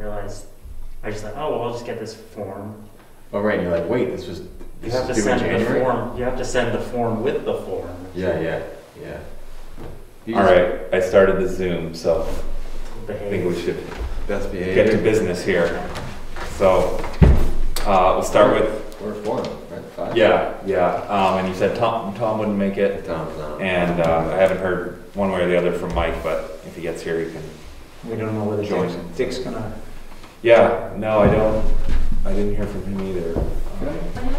realized, I just thought, oh, well, I'll just get this form. Oh, right, and you're like, wait, this You have to send the form. You have to send the form with the form. Yeah. All right, I started the Zoom, so I think we should best behavior. get to business here. So we'll start with. We're 4, right? 5. Yeah. And you said Tom wouldn't make it. Tom's not. And I haven't heard one way or the other from Mike, but if he gets here, he can. We don't know whether join. Dick's gonna. Yeah. No, I don't. I didn't hear from him either.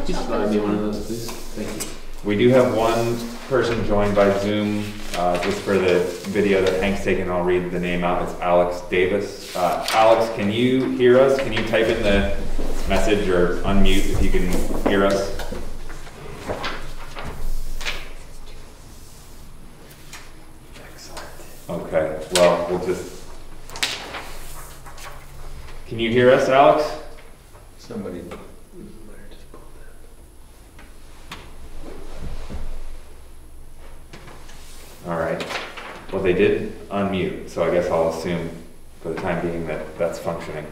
Just slide me one of those, please. Thank you. We do have one person joined by Zoom, just for the video that Hank's taken. I'll read the name out. It's Alex Davis. Alex, can you hear us? Can you type in the message or unmute if you can hear us? Excellent. Okay, well, we'll just... Can you hear us, Alex? Somebody... All right. Well, they did unmute, so I guess I'll assume for the time being that that's functioning.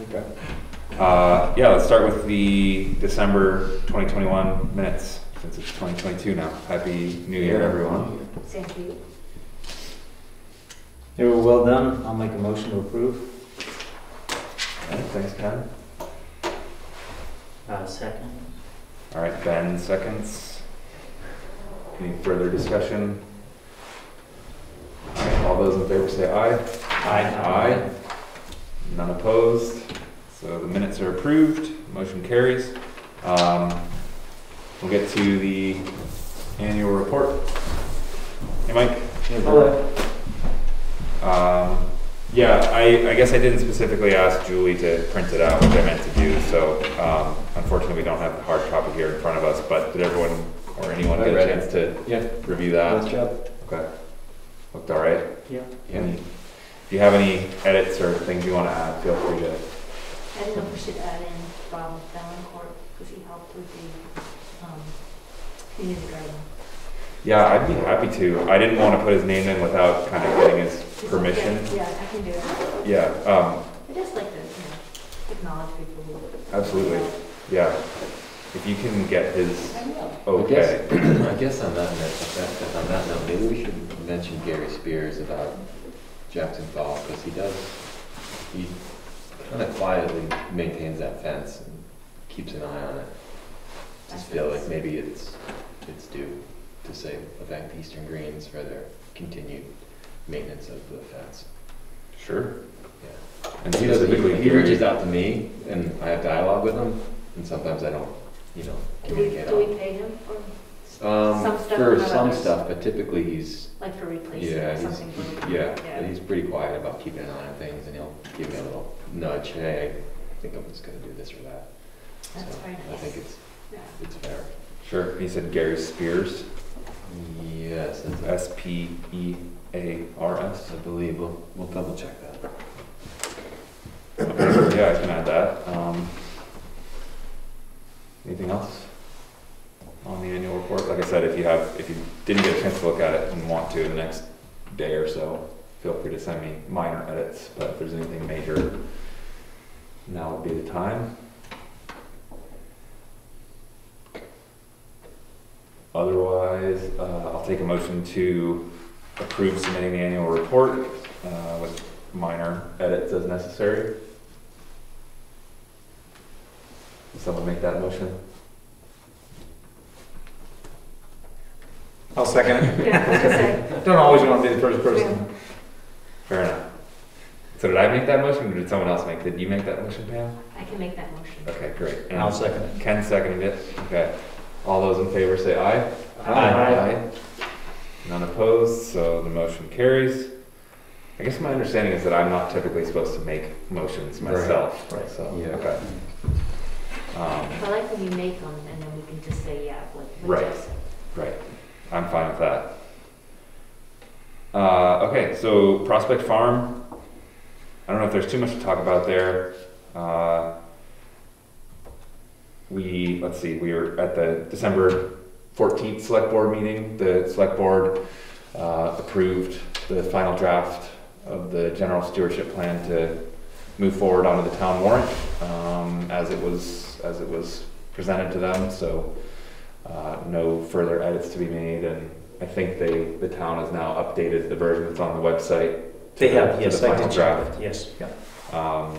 Okay. Yeah, let's start with the December 2021 minutes, since it's 2022 now. Happy New Year, everyone. Thank you. They were well done. I'll make a motion to approve. All right, thanks, Ken. Second. All right, Ben, seconds. Any further discussion? All right, all those in favor say aye. Aye. None opposed. So the minutes are approved. Motion carries. We'll get to the annual report. Hey, Mike. Hello. Yeah, I guess I didn't specifically ask Julie to print it out, which I meant to do. So unfortunately, we don't have the hard copy here in front of us. But did everyone or anyone get a chance to review that? Nice job. Okay. Looked all right? Yeah. If you have any edits or things you want to add, feel free to. I don't know if we should add in Bob Valancourt, because he helped with the community garden. Yeah, I'd be happy to. I didn't want to put his name in without kind of getting his permission. Yeah, I can do it. Yeah. I just like to, acknowledge people who. Absolutely. Yeah. If you can get his I will. okay. I guess on that note, maybe we should mention Gary Spears about Jackson Fall, because he kind of quietly maintains that fence and keeps an eye on it. Just feel like maybe it's due to say thank Eastern Greens for their continued maintenance of the fence. Sure. Yeah. And He reaches out to me, and I have dialogue with him, and sometimes I don't, communicate. Do we pay him for some stuff? For some stuff, but typically he's like for replacing or something. But he's pretty quiet about keeping an eye on things, and he'll give me a little nudge. Hey, I think I'm just going to do this or that. That's very nice. I think it's fair. Sure. He said Gary Spears. Yes, that's Spears. I believe. We'll double check that. Okay. Yeah, I can add that. Anything else on the annual report? Like I said, if you didn't get a chance to look at it and want to in the next day or so, feel free to send me minor edits. But if there's anything major, now would be the time. Otherwise, I'll take a motion to approve submitting the annual report with minor edits as necessary. Will someone make that motion? I'll second it. Yeah, I was gonna say. Don't always want to be the first person. Fair enough. So did I make that motion, or did someone else make it? Did you make that motion, Pam? I can make that motion. Okay, great. And I'll second it. Ken seconded it. Okay. All those in favor say aye. Aye. None opposed, so the motion carries. I guess my understanding is that I'm not typically supposed to make motions myself. Right. So, Yeah. okay. I like when you make them and then we can just say, yeah, what Right. Jeff said. Right. I'm fine with that. Okay, so Prospect Farm. I don't know if there's too much to talk about there. Let's see, we were at the December 14th select board meeting. The select board approved the final draft of the general stewardship plan to move forward onto the town warrant, as it was presented to them, so, no further edits to be made, and I think the town has now updated the version that's on the website. They have, to yes, the I final did check draft. it, yes, yeah.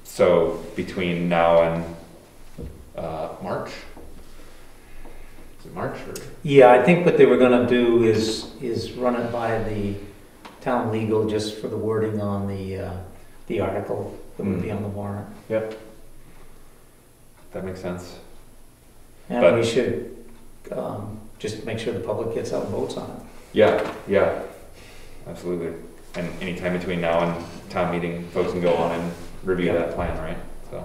So between now and, March? Is it March or? Yeah, I think what they were gonna do is run it by the town legal just for the wording on the article that would be on the warrant. Yep. That makes sense. And But- we should, just make sure the public gets out and votes on it. Yeah, absolutely. And anytime between now and town meeting, folks can go on and review Yeah. that plan, right? So.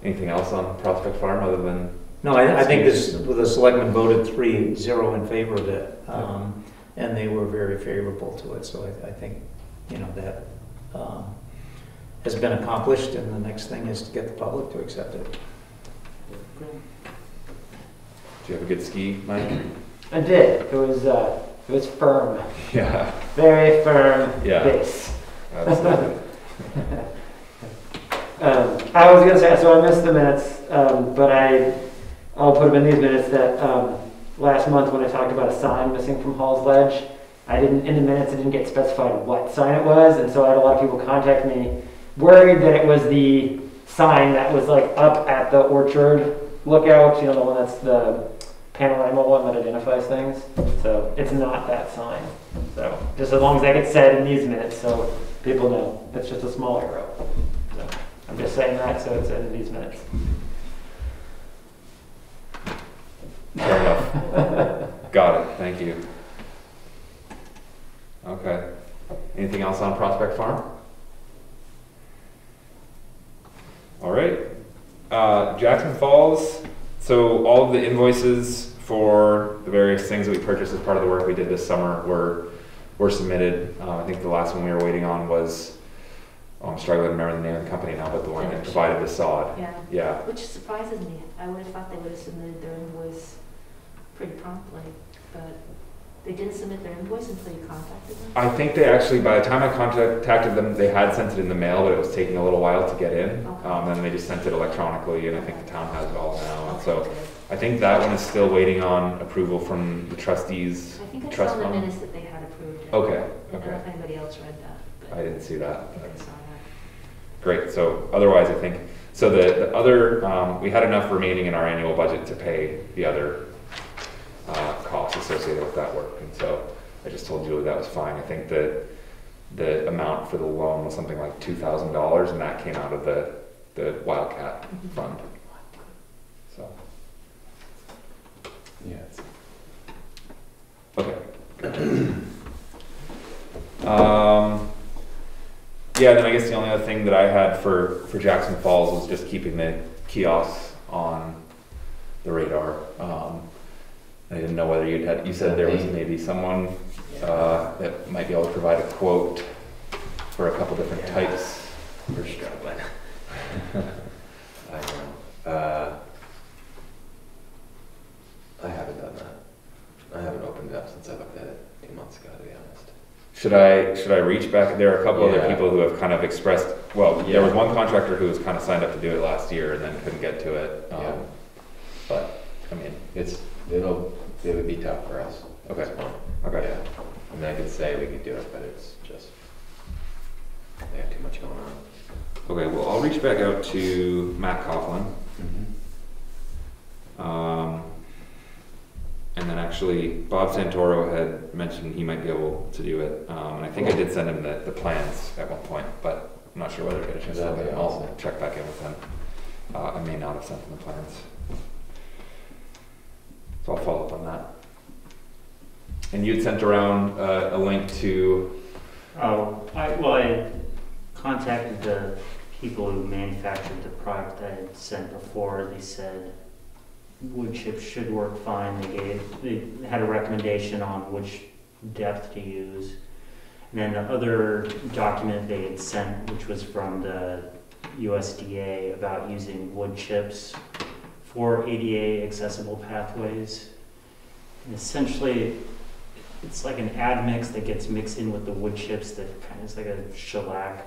Anything else on Prospect Farm other than, No, I think the selectmen voted 3-0 in favor of it, and they were very favorable to it, so I think, that has been accomplished, and the next thing is to get the public to accept it. do you have a good ski, Mike? I did. It was firm, Yeah, very firm Yeah. base. absolutely. I was gonna say, so I missed the minutes, but I'll put them in these minutes that last month when I talked about a sign missing from Hall's Ledge, in the minutes it didn't get specified what sign it was, and so I had a lot of people contact me worried that it was the sign that was like up at the orchard lookout, the one that's the panorama one that identifies things. So it's not that sign. So just as long as that gets said in these minutes, so people know, it's just a small arrow. So I'm just saying that so it's in these minutes. Fair enough. Got it, thank you. Okay. Anything else on Prospect Farm? All right. Jackson Falls, so all of the invoices for the various things that we purchased as part of the work we did this summer were submitted. I think the last one we were waiting on was, I'm struggling to remember the name of the company now, but the one that provided the sod. Yeah. Which surprises me. I would have thought they would have submitted their invoice pretty promptly, but they didn't submit their invoice until you contacted them? I think they actually, by the time I contacted them, they had sent it in the mail, but it was taking a little while to get in. Okay. Then they just sent it electronically, and I think the town has it all now. And so Okay, good. I think that one is still waiting on approval from the trustees. I think I Trust saw in the fund. minutes that they had approved it. Okay, I don't know okay. if anybody else read that, but I didn't see that. I think I saw that. Great, so otherwise I think, so the other, we had enough remaining in our annual budget to pay the other costs associated with that work. And so I just told Julie that was fine. I think that the amount for the loan was something like $2,000, and that came out of the Wildcat fund. So, Yeah. okay. Yeah, then I guess the only other thing that I had for Jackson Falls was just keeping the kiosks on the radar. I didn't know whether you said there was maybe someone that might be able to provide a quote for a couple different types. We're struggling. I know. I haven't done that. I haven't opened it up since I looked at it 2 months ago, to be honest. Should I reach back? There are a couple other Yeah. people who have kind of expressed, well, Yeah. there was one contractor who was kind of signed up to do it last year and then couldn't get to it. Yeah. But, I mean, It would be tough for us. at Okay. this point. okay. Yeah. I mean, I could say we could do it, but it's just, they have too much going on. Okay, well, I'll reach back out to Matt Coughlin. And then actually, Bob Santoro had mentioned he might be able to do it. And I think I did send him the plans at one point, but I'm not sure whether I got a chance to look at it. I'll check back in with him. I may not have sent him the plans. So I'll follow up on that. And you'd sent around a link to, I contacted the people who manufactured the product I had sent before. They said wood chips should work fine. They had a recommendation on which depth to use. And then the other document they had sent, which was from the USDA about using wood chips for ADA accessible pathways. And essentially, it's like an admix that gets mixed in with the wood chips that kind of is like a shellac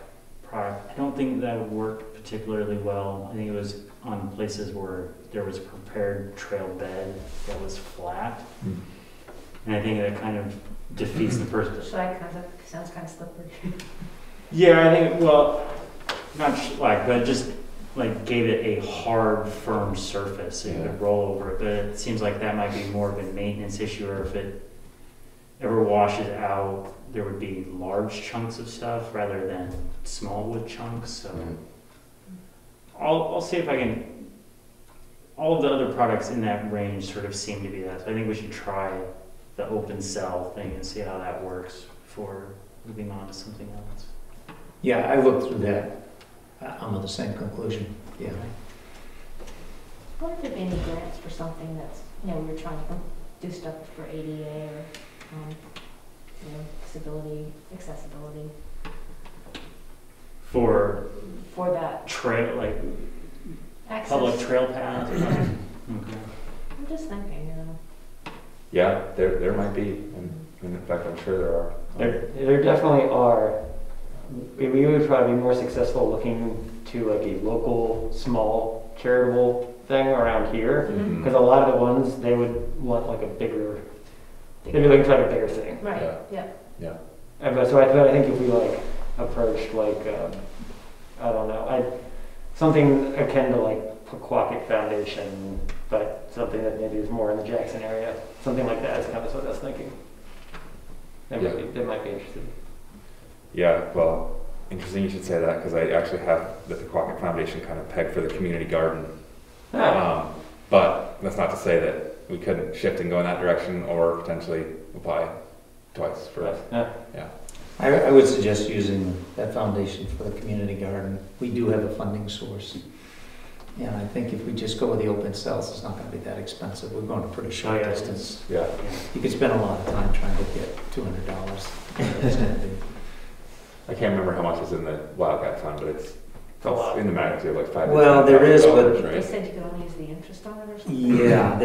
product. I don't think that would work particularly well. I think it was on places where there was a prepared trail bed that was flat. Hmm. And I think that kind of defeats the purpose. Sounds kind of slippery. Yeah, I think, well, not like, but just like gave it a hard, firm surface so you Yeah. could roll over it. But it seems like that might be more of a maintenance issue, or if it ever washes out, there would be large chunks of stuff rather than small wood chunks. So Mhm. I'll see if I can. All of the other products in that range sort of seem to be that. So I think we should try the open cell thing and see how that works before moving on to something else. Yeah, I looked through that. I'm of the same conclusion, yeah. I wonder if there'd be any grants for something that's, we were trying to do stuff for ADA or, disability, accessibility, For for that trail, like access. public trail paths or something. Okay. I'm just thinking, Yeah, there might be, and in fact, I'm sure there are. There definitely are. We would probably be more successful looking to like a local, small, charitable thing around here. Mhm. Because a lot of the ones, they would want like a bigger, they'd be looking for like a bigger thing. Right, Yeah. yeah. But I think if we like approached like, I don't know, something akin to like Pequawket Foundation, but something that maybe is more in the Jackson area, something like that is kind of what I was thinking. They might be interested. Yeah, well, interesting you should say that, because I actually have the Pequawket Foundation kind of pegged for the community garden. But that's not to say that we couldn't shift and go in that direction, or potentially apply twice for. Yeah. I would suggest using that foundation for the community garden. We do have a funding source. And I think if we just go with the open cells, it's not going to be that expensive. We're going a pretty short Oh, yeah, distance. Yeah. You could spend a lot of time trying to get $200. It's gonna be- I can't remember how much is in the Wildcat Fund, but it's a lot. in the magnitude of like $5,000 to Well, there is, but- $10,000, They right? said you could only use the interest on it or something? Yeah,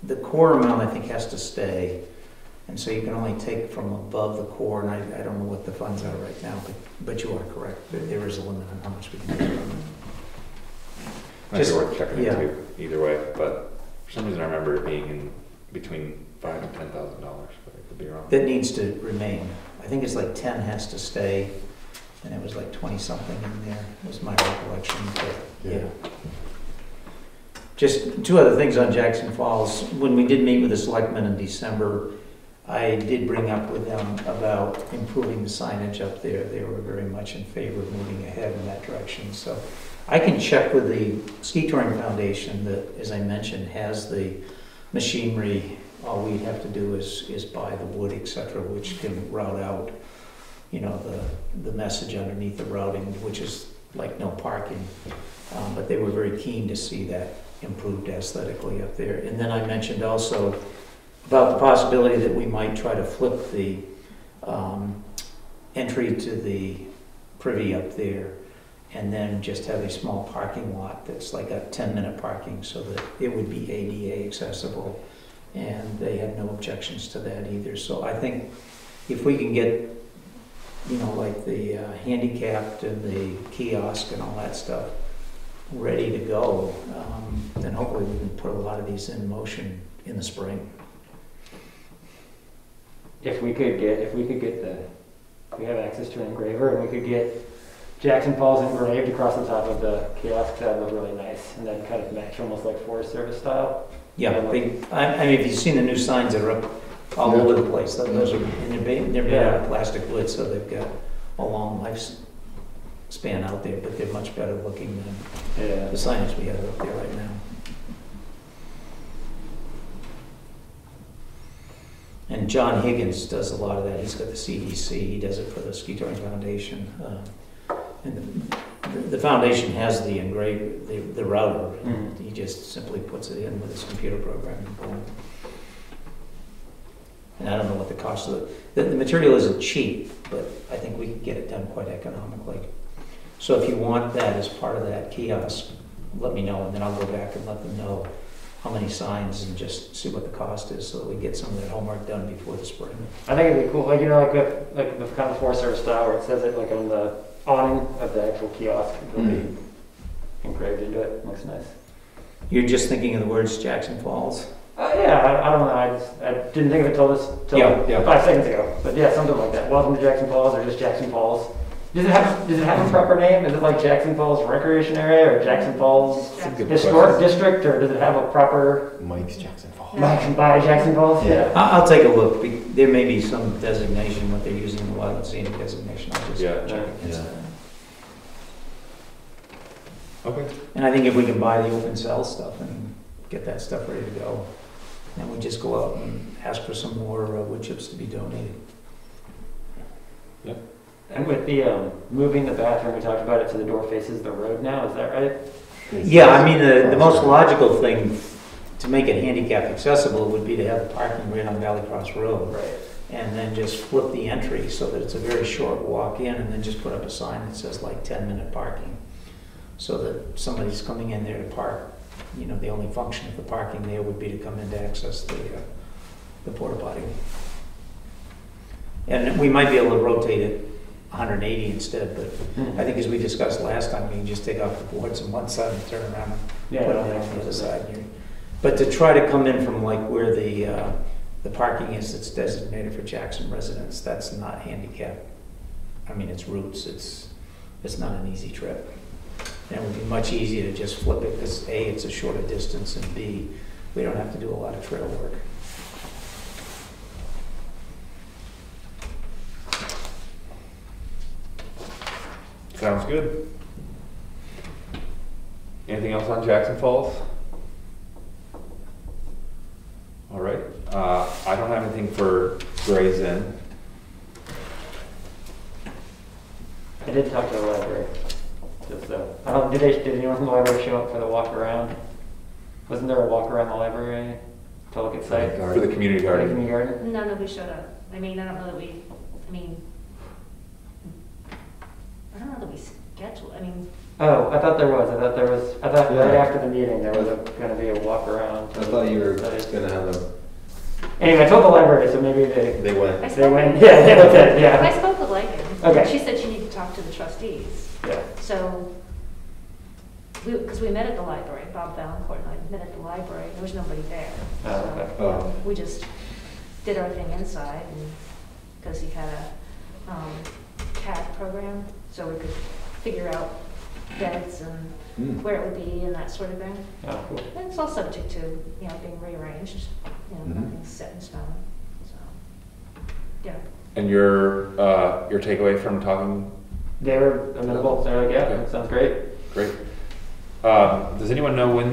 the core amount I think has to stay. And so you can only take from above the core, and I don't know what the funds are right now, but you are correct. There is a limit on how much we can do. Might be Just- worth checking yeah. into either way, but for some reason I remember it being in between $5,000 and $10,000, but I could be wrong. That needs to remain. I think it's like 10 has to stay, and it was like 20-something in there, was my recollection, but yeah. Just two other things on Jackson Falls. When we did meet with the selectmen in December, I did bring up with them about improving the signage up there. They were very much in favor of moving ahead in that direction. So I can check with the Ski Touring Foundation that, as I mentioned, has the machinery. All we have to do is buy the wood, etc., which can route out, the message underneath the routing, which is like no parking. But they were very keen to see that improved aesthetically up there. And then I mentioned also about the possibility that we might try to flip the entry to the privy up there, and then just have a small parking lot that's like a 10-minute parking, so that it would be ADA accessible. And they had no objections to that either. So I think if we can get, like the handicapped and the kiosk and all that stuff ready to go, then hopefully we can put a lot of these in motion in the spring. If we have access to an engraver, and we could get Jackson Falls engraved across the top of the kiosk, that would look really nice, and then kind of match almost like Forest Service style. Yeah, I mean, if you've seen the new signs that are up all over the place, those are, and they're made out of plastic wood, so they've got a long lifespan out there, but they're much better looking than the signage we have up there right now. And John Higgins does a lot of that. He's got the CDC, he does it for the Ski Touring Foundation. And the foundation has the engraved, the router. Mhm. He just simply puts it in with his computer program and boom. And I don't know what the cost of the material isn't cheap, but I think we can get it done quite economically. So if you want that as part of that kiosk, let me know, and then I'll go back and let them know how many signs and just see what the cost is, so that we get some of that homework done before the spring. I think it'd be cool, like the kind of Forest Service style where it says it like on the awning of the actual kiosk will be engraved into it. Looks nice. You're just thinking of the words Jackson Falls? Yeah, I don't know. I didn't think of it till Yeah. 5 seconds ago. But yeah, something like that. Welcome to Jackson Falls, or just Jackson Falls. Does it have a proper name? Is it like Jackson Falls Recreation Area or Jackson Falls Historic District, or does it have a proper Mike's Jackson Falls. Mike by Jackson Falls? Yeah. I'll take a look. There may be some designation, what they're using, the wild and scenic designation. I'll just Yeah. check against Yeah. that. Okay. And I think if we can buy the open cell stuff and get that stuff ready to go, then we just go out and ask for some more wood chips to be donated. And with the moving the bathroom, we talked about it, so the door faces the road now. Is that right? Yeah, I mean, the most logical thing to make it handicap accessible would be to have the parking right on Valley Cross Road. Right. And then just flip the entry so that it's a very short walk in, and then just put up a sign that says like 10-minute parking. So that somebody's coming in there to park, you know, the only function of the parking there would be to come in to access the porta potty. And we might be able to rotate it 180 instead, but I think as we discussed last time, you can just take off the boards on one side and turn around and Yeah, put it on the other side. But to try to come in from like where the parking is that's designated for Jackson residents, that's not handicap. I mean, it's routes, it's not an easy trip. And it would be much easier to just flip it because A, it's a shorter distance, and B, we don't have to do a lot of trail work. Sounds good. Anything else on Jackson Falls? All right. I don't have anything for Gray's Inn. I did talk to the library. Just did anyone from the library show up for the walk around? Wasn't there a walk around the library to look at sites? For the community For the garden. community garden? No, nobody showed up. I don't know that we, I don't know that we scheduled, Oh, I thought there was. I thought right after the meeting there was going to be a walk around. I thought you were gonna have a. Anyway, I told the library, so maybe they went. went. Yeah, they looked at it, I yeah. spoke with Megan. Okay. She said she needed to talk to the trustees. Yeah. So, because we met at the library, Bob Valancourt and I met at the library, there was nobody there. Oh, okay. So, Oh. we just did our thing inside, and because he had a CAD program, so we could figure out beds and where it would be and that sort of thing. Oh, cool. And it's all subject to, being rearranged, Mhm. nothing's set in stone, so, yeah. And your takeaway from talking? They were amenable. They're like, yeah, Okay. that sounds great. Great. Does anyone know when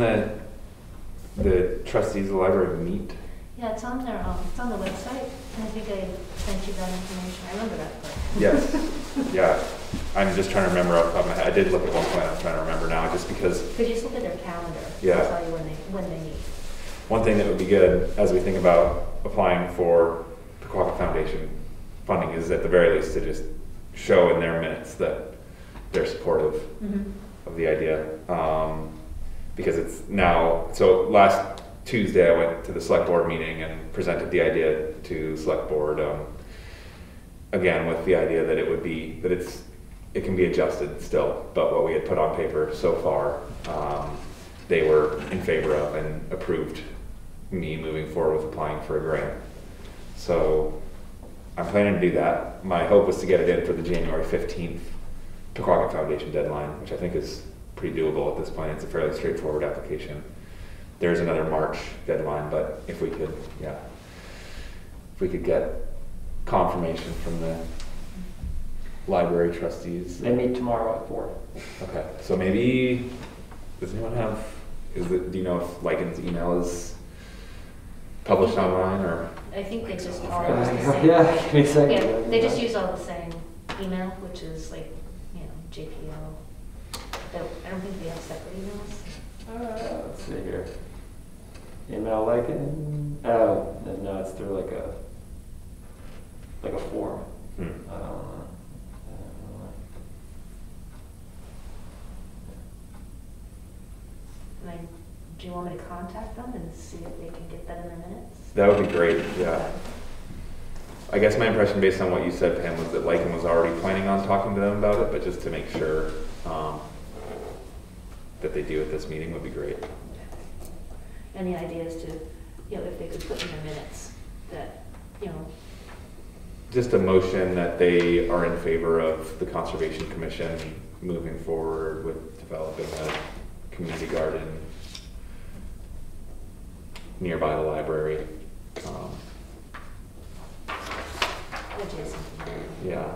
the trustees of the library meet? Yeah, it's on their, it's on the website, and I think I sent you that information, I remember that, but. Yes. Yeah. I'm just trying to remember off the top of my head. I did look at one point. I'm trying to remember now, just because. Could you just look at their calendar? Yeah. They'll tell you when they meet. One thing that would be good as we think about applying for the Quokka Foundation funding is at the very least to just show in their minutes that they're supportive of the idea. Because it's now, so last Tuesday I went to the select board meeting and presented the idea to select board, again with the idea that it can be adjusted still, but what we had put on paper so far, they were in favor of and approved me moving forward with applying for a grant. So I'm planning to do that. My hope was to get it in for the January 15th Quokka Foundation deadline, which I think is pretty doable at this point. It's a fairly straightforward application. There's another March deadline, but if we could get confirmation from the library trustees. They meet tomorrow at 4. Okay, so maybe, does anyone have, do you know if Lycan's email is published online, or? I think they just all use the same. Yeah, give me a second. Yeah, they just use all the same email, which is like, JPL. I don't think they have separate emails. Let's see here. Email like it. Oh, no, it's through like a form. I don't know. Do you want me to contact them and see if they can get that in their minutes? That would be great, yeah. I guess my impression based on what you said, Pam, was that Lycan was already planning on talking to them about it, but just to make sure that they do at this meeting would be great. Any ideas to, if they could put in the minutes that, Just a motion that they are in favor of the Conservation Commission moving forward with developing a community garden nearby the library. adjacent. Yeah.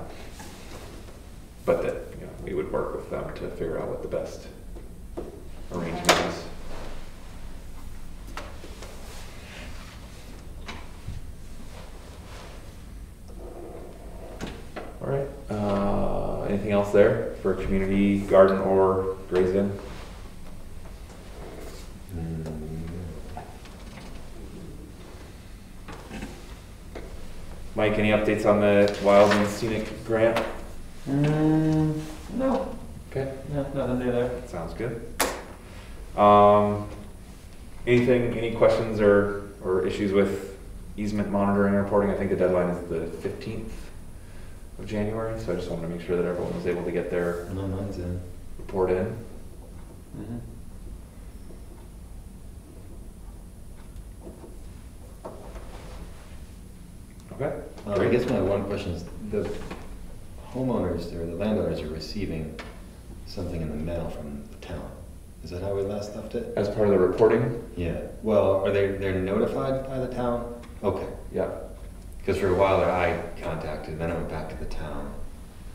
But that, we would work with them to figure out what the best arrangement is. All right. Anything else there for community garden or Gray's Inn? Mike, any updates on the Wild and Scenic grant? No. Okay. No, nothing new there. Sounds good. Any questions or issues with easement monitoring and reporting? I think the deadline is the 15th of January, so I just wanted to make sure that everyone was able to get their No, mine's in. report in. Mm-hmm. Okay. I guess my one question is, the homeowners or the landowners are receiving something in the mail from the town. Is that how we last left it? As part of the reporting? Yeah. Well, they're notified by the town? Okay. Yeah. Because for a while there, I contacted, then I went back to the town,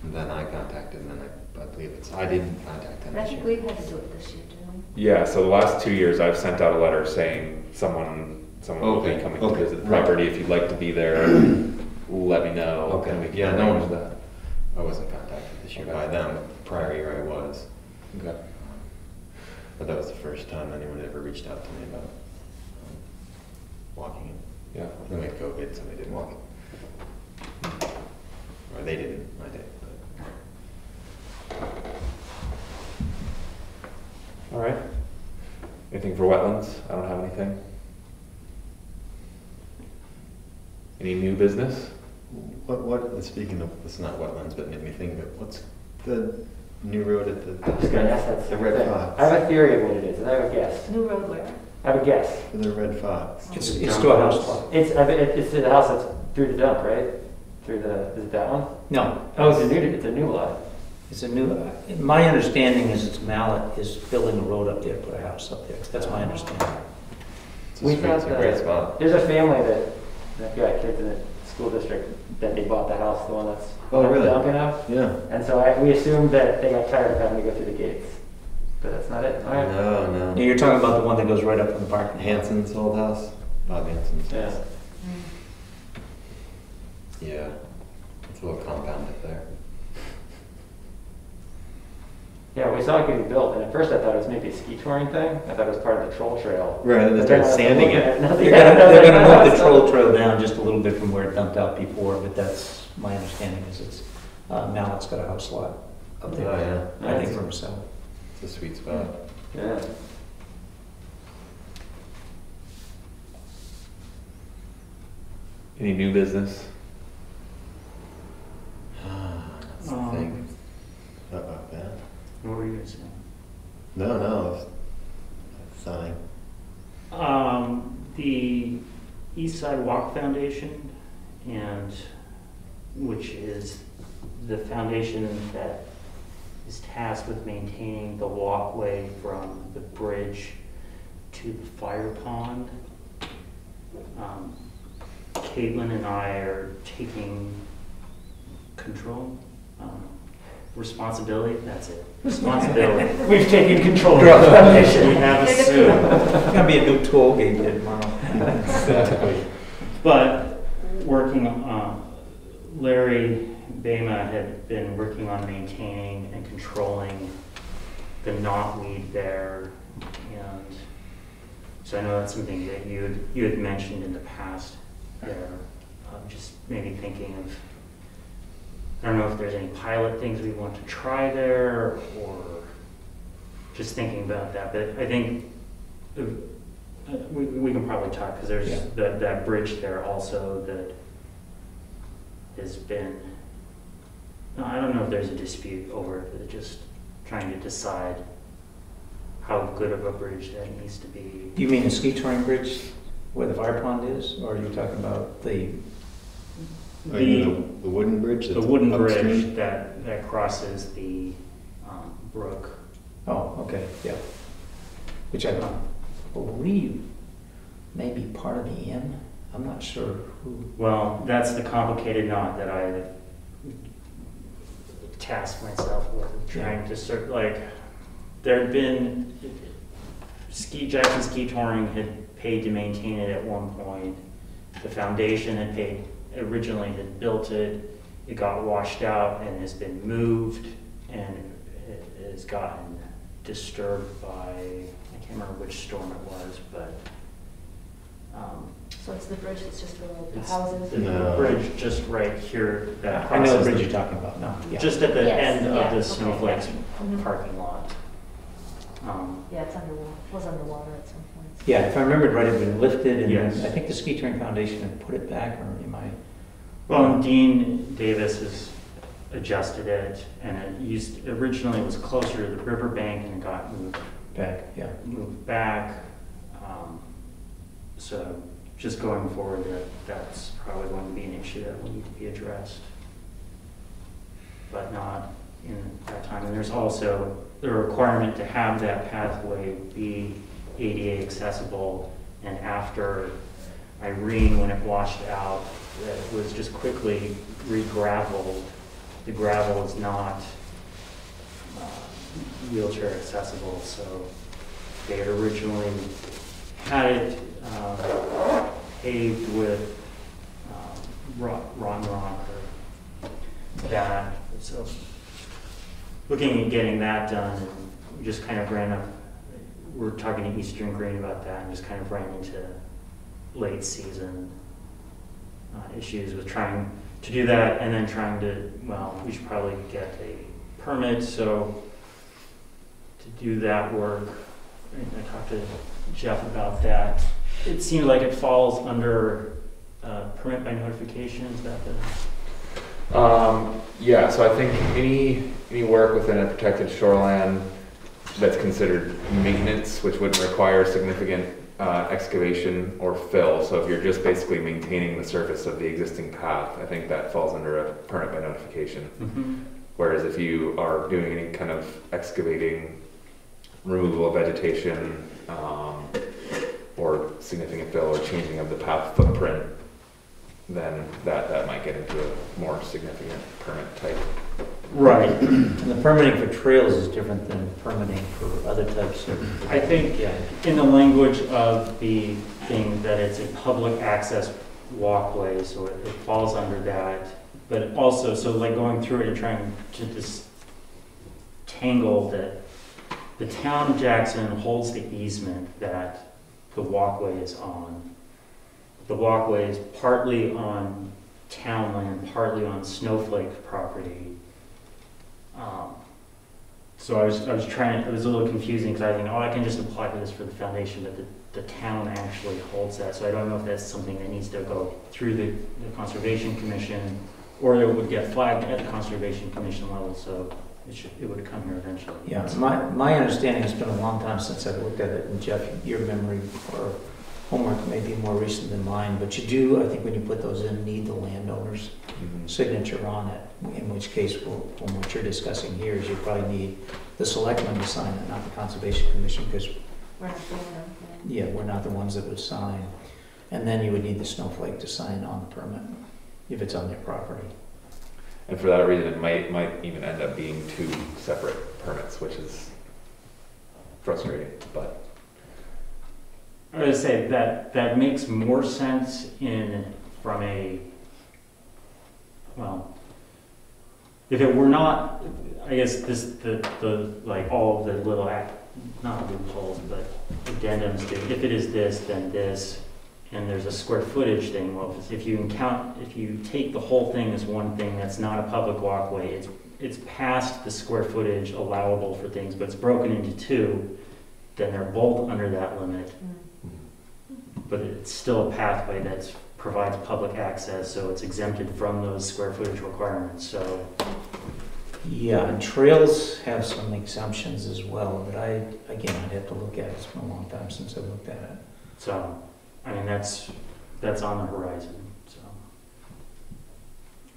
and then I contacted, and then I believe I didn't contact them I this think year. we've had to do it this year, didn't we? Yeah, so the last 2 years I've sent out a letter saying someone will be Okay, coming to okay, visit the right. property. If you'd like to be there, let me know. Okay, And we can yeah, no. arrange that. I wasn't contacted this year by them. Prior year I was. Okay. But that was the first time anyone had ever reached out to me about walking it. Yeah. Then we had COVID, so they didn't walk it. Or they didn't, I did. But. All right. Anything for wetlands? I don't have anything. Any new business? Speaking of, it's not wetlands, but it made me think of it. What's the new road at the? I was going to ask that. The Red thing. Fox. I have a theory of what it is, and I have a guess. New road where? I have a guess. For the Red Fox. It's to a house lot. It's the house that's through the dump, right? Is it that one? No. Oh, it's a new lot. It's a new, my understanding is it's Mallet is building a road up there, put a house up there. That's my understanding. It's We a thought great spot. There's a family that got kids in the school district that they bought the house, the one that's Oh, really? dumping out. Yeah. And so we assumed that they got tired of having to go through the gates. But that's not it. All right. No. You're talking about the one that goes right up from the parking lot. Hanson's old house? Bob Hanson's Yeah. house. Yeah. It's a little compound up there. Yeah, we saw it getting built, and at first I thought it was maybe a ski touring thing. I thought it was part of the troll trail. Right, and they But then started I was sanding looking it. at nothing. They're gonna move the troll trail down just a little bit from where it dumped out before, but that's my understanding is it's, Mallet's got a house lot up there. Oh, yeah. I think for himself. It's a sweet spot. Yeah. Any new business? That's the thing. About that? What were you gonna say? No. Sign. The East Side Walk Foundation, which is the foundation that is tasked with maintaining the walkway from the bridge to the fire pond. Caitlin and I are taking control, responsibility, that's it, responsibility. We've taken control of the foundation. We have a suit. It's gonna be a new toll gate there tomorrow. Exactly. But working on, Larry Bama had been working on maintaining and controlling the knotweed there. And so I know that's something that you had mentioned in the past there. Just maybe thinking of, I don't know if there's any pilot things we want to try there or just thinking about that. But I think we can probably talk because there's that bridge there also that has been, no, I don't know if there's a dispute over it, but just trying to decide how good of a bridge that needs to be. Do you mean the ski touring bridge where the fire pond is, or are you talking about the? The wooden bridge? the wooden bridge that crosses the brook. Oh, okay, yeah. Which I believe may be part of the inn. I'm not sure who. Well, that's the complicated knot that I tasked myself with, trying to sort like, there had been, Jackson Ski Touring had paid to maintain it at one point. The foundation had paid, originally had built it. It got washed out and has been moved, and it has gotten disturbed by, I can't remember which storm it was, but So it's the bridge that's just below the it's houses? the No. bridge just right here that I know the crosses bridge you're talking about now. Yeah. just at the Yes, end of yeah, the okay, Snowflakes Mhm. parking lot. Yeah, it's underwater, was underwater at some point. Yeah, if I remembered right, it had been lifted, and Yes. then I think the Ski Touring Foundation had put it back, or am I? Well, and Dean Davis has adjusted it, and originally it was closer to the riverbank, and it got Back, yeah. moved back. So just going forward, that's probably going to be an issue that will need to be addressed, but not in that time. And there's also the requirement to have that pathway be ADA accessible, and after Irene, when it washed out, it was just quickly re-gravelled. The gravel is not wheelchair accessible, so they had originally had it paved with rotten rock or that. So looking at getting that done, and we just kind of we're talking to Eastern Green about that, and just kind of ran into late season issues with trying to do that, and then trying to, well, we should probably get a permit, so to do that work, I talked to Jeff about that. It seems like it falls under permit by notification, is that the? Yeah, so I think any work within a protected shoreline that's considered maintenance, which wouldn't require significant excavation or fill. So if you're just basically maintaining the surface of the existing path, I think that falls under a permit by notification. Mm-hmm. Whereas if you are doing any kind of excavating, removal of vegetation, or significant fill or changing of the path footprint, then that might get into a more significant permit type. Right. And the permitting for trails is different than permitting for other types of. I think Yeah. in the language of the thing that it's a public access walkway, so it falls under that. But also, so like going through it and trying to disentangle that the town of Jackson holds the easement that the walkway is on. The walkway is partly on town land, partly on Snowflake property. So I was trying, it was a little confusing because I think, oh, I can just apply for this for the foundation, but the town actually holds that. So I don't know if that's something that needs to go through the Conservation Commission, or it would get flagged at the Conservation Commission level, so it would come here eventually. Yeah, my understanding, it's been a long time since I've looked at it, and Jeff, your memory or homework may be more recent than mine, but you do, I think when you put those in, need the landowner's signature on it, in which case, from what you're discussing here, is you probably need the selectmen to sign it, not the Conservation Commission, because, We're not doing anything. yeah, we're not the ones that would sign. And then you would need the Snowflake to sign on the permit, if it's on their property. And for that reason, it might even end up being two separate permits, which is frustrating, but. I would say that makes more sense from a, well, if it were not, I guess the like all of the little not loopholes, but addendums to, if it is this, then this, and there's a square footage thing. Well, if you take the whole thing as one thing that's not a public walkway, it's past the square footage allowable for things, but it's broken into two, then they're both under that limit. But it's still a pathway that's provides public access, so it's exempted from those square footage requirements, so. Yeah, and trails have some exemptions as well, but I'd have to look at it. It's been a long time since I looked at it. So, I mean, that's on the horizon, so.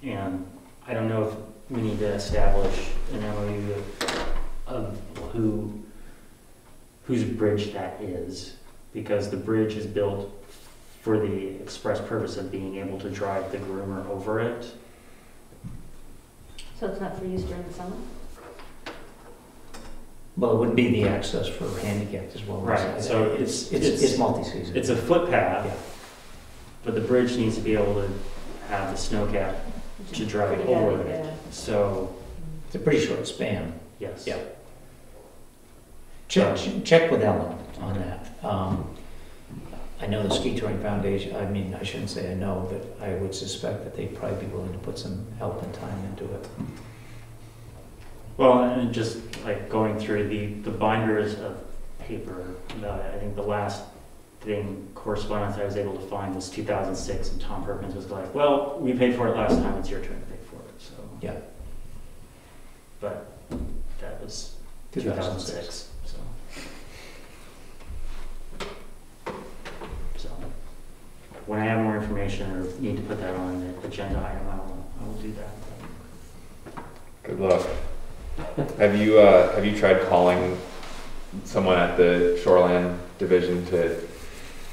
And I don't know if we need to establish an MOU of whose bridge that is, because the bridge is built for the express purpose of being able to drive the groomer over it. So it's not for use during the summer? Well, it wouldn't be the access for handicapped as well. Right, so It's multi-season. It's a footpath, Yeah. but the bridge needs to be able to have the snow cap to drive Pretty over heavy, it. yeah. So, It's a pretty short span. yes. Yeah. Check with Ellen on that. I know the Ski Touring Foundation, I mean, I shouldn't say I know, but I would suspect that they'd probably be willing to put some help and time into it. Well, and just like going through the binders of paper about it, I think the last correspondence I was able to find was 2006, and Tom Perkins was like, well, we paid for it last time, it's your turn to pay for it, so. Yeah. But that was 2006. 2006, so. So, when I have more information or need to put that on the agenda item, I will do that. Good luck. Have you tried calling someone at the Shoreland Division to?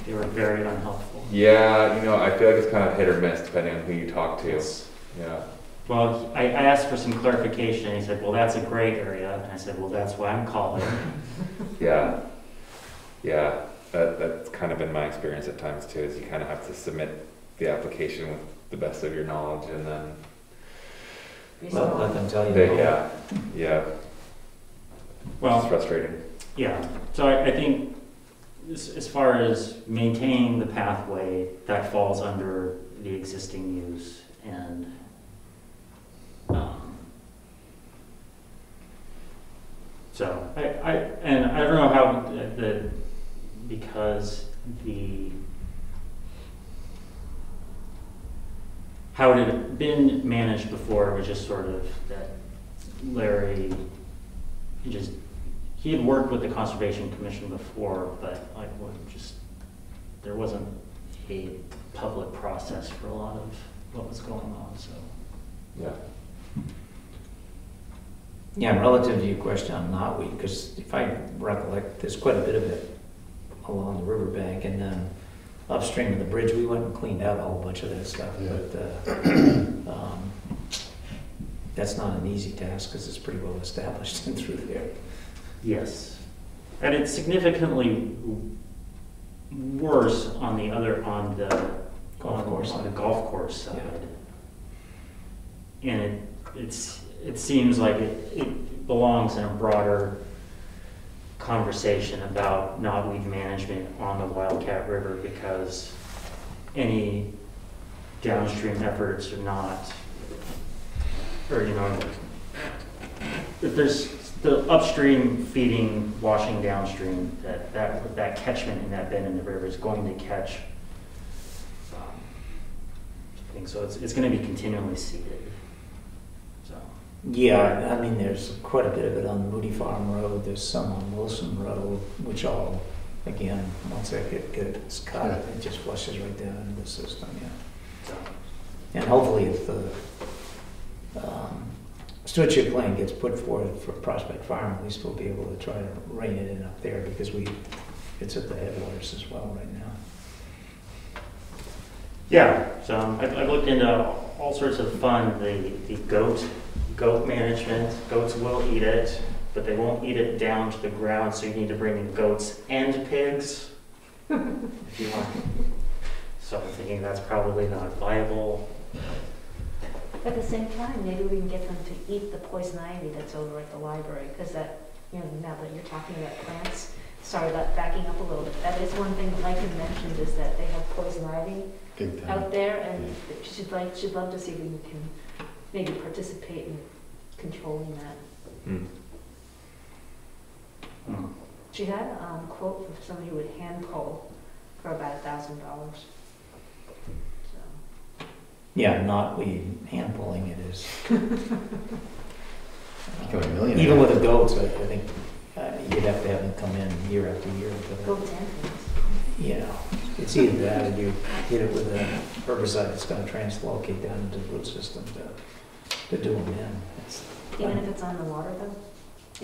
They were very unhelpful. Yeah, I feel like it's kind of hit or miss depending on who you talk to. Yes. Yeah. Well, I asked for some clarification, and he said, well, that's a gray area, and I said, well, that's why I'm calling. Yeah. Yeah. That's kind of been my experience at times too, is you kind of have to submit the application with the best of your knowledge, and then Well, let them tell you. yeah, Well, it's frustrating. yeah, so I think as far as maintaining the pathway, that falls under the existing use, and so I don't know how because how it had been managed before, it was just sort of that Larry, he had worked with the Conservation Commission before, but there wasn't a public process for a lot of what was going on, so. Yeah. Yeah, and relative to your question on knotweed, because if I recollect, there's quite a bit of it along the riverbank, and then upstream of the bridge, we went and cleaned out a whole bunch of that stuff. Yeah. But that's not an easy task because it's pretty well established and through there. Yes, and it's significantly worse on the Golf course. on the golf course side. And it seems like it belongs in a broader conversation about knotweed management on the Wildcat River, because any downstream efforts are not, or if there's the upstream feeding, washing downstream, that catchment in that bend in the river is going to catch things, so it's going to be continually seeded. So. Yeah, I mean, there's quite a bit of it on Moody Farm Road. There's some on Wilson Road, which all, again, once that gets cut, it just flushes right down into the system, yeah. So. And hopefully if the stewardship plan gets put forward for Prospect Farm, at least we'll be able to try to rein it in up there, because it's at the headwaters as well right now. Yeah, so I've looked into all sorts of fun, the goat management. Goats will eat it, but they won't eat it down to the ground, so you need to bring in goats and pigs if you want. So I'm thinking that's probably not viable. At the same time, maybe we can get them to eat the poison ivy that's over at the library, because that, now that you're talking about plants, sorry about backing up a little bit, that is one thing that Mike had mentioned, is that they have poison ivy out there, and she'd love to see if we can maybe participate in controlling that. Mm. Hmm. She had a quote from somebody who would hand pull for about $1,000. Yeah, not we hand pulling it is. Become a millionaire. Even with the goats, I think you'd have to have them come in year after year. Go 10 things. You know, it's either that or you hit it with a herbicide that's gonna translocate down into the root system to do them in. Even if it's on the water though?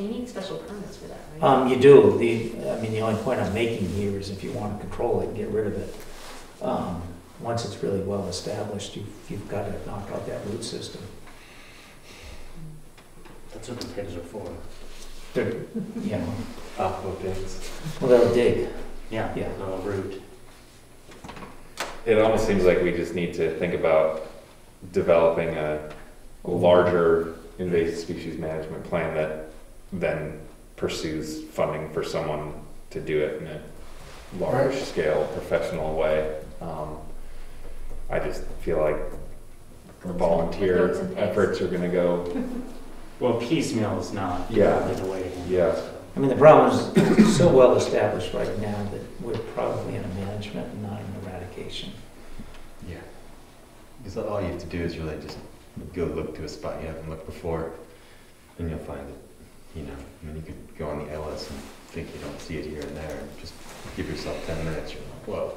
You need special permits for that, right? You do. The only point I'm making here is if you want to control it and get rid of it, once it's really well established, you've got to knock out that root system. That's what the pigs are for. They're, you know, Aqua pigs. well, they'll dig. Yeah, Yeah. the root. It almost seems like we just need to think about developing a larger invasive species management plan that then pursues funding for someone to do it in a large scale, professional way. I just feel like volunteer Goats and pigs. efforts are gonna go, Well, piecemeal is not Yeah. the way to handle Yeah. it. So. I mean, the problem is it's so well established right now that we're probably in a management and not an eradication. Yeah. Because all you have to do is really just go look to a spot you haven't looked before, and you'll find it. You know, I mean, you could go on the LS and think you don't see it here and there, and just give yourself 10 minutes. You're like, whoa.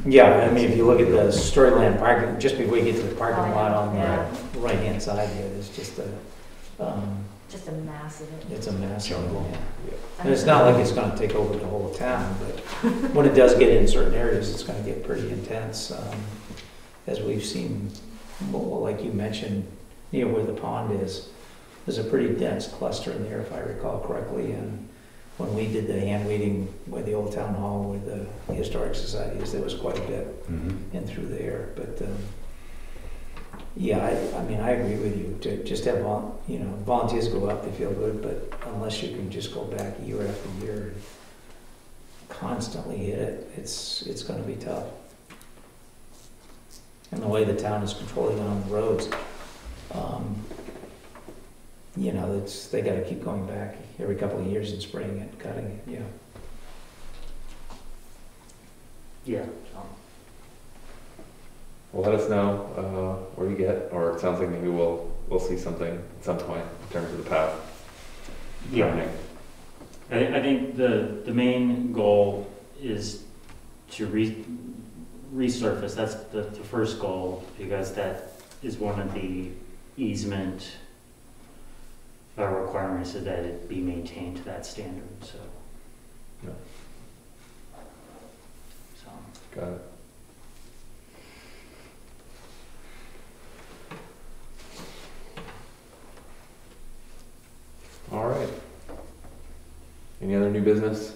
Yeah, I mean, if you look at the Storyland parking, just before you get to the parking lot on Yeah. the right-hand side here, there's just Just a mass of it. it's a mess. Jungle. Yeah. And it's not like it's gonna take over the whole town, but when it does get in certain areas, it's gonna get pretty intense. As we've seen, well, like you mentioned, near where the pond is, there's a pretty dense cluster in there, if I recall correctly. And when we did the hand weeding with the old town hall with the historic societies, there was quite a bit Mm-hmm. in through there. But yeah, I mean, I agree with you. To just have volunteers go up, they feel good, but unless you can just go back year after year and constantly hit it, it's going to be tough. And the way the town is controlling it on the roads, they got to keep going back every couple of years and spraying it, cutting it. Yeah. Yeah. well, let us know where you get, or it sounds like maybe we'll see something at some point in terms of the path. Yeah. Turning. I think the main goal is to resurface. That's the first goal, because that is one of the easement requirements, is that it be maintained to that standard. So. Yeah. So. Got it. All right. Any other new business?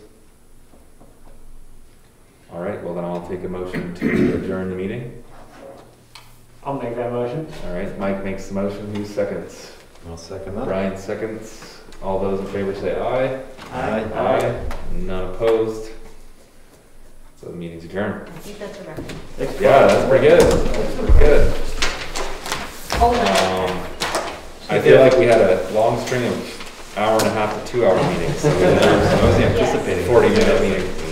All right, well then I'll take a motion to adjourn the meeting. I'll make that motion. All right, Mike makes the motion, who seconds? I'll second that. Brian seconds. All those in favor say aye. Aye. Aye. None opposed. So the meeting's adjourned. I think that's a record. Yeah, that's pretty good. That's pretty good. Oh, I feel like we had a long string of hour and a half to 2 hour meetings. So I wasn't anticipating 40-minute meetings.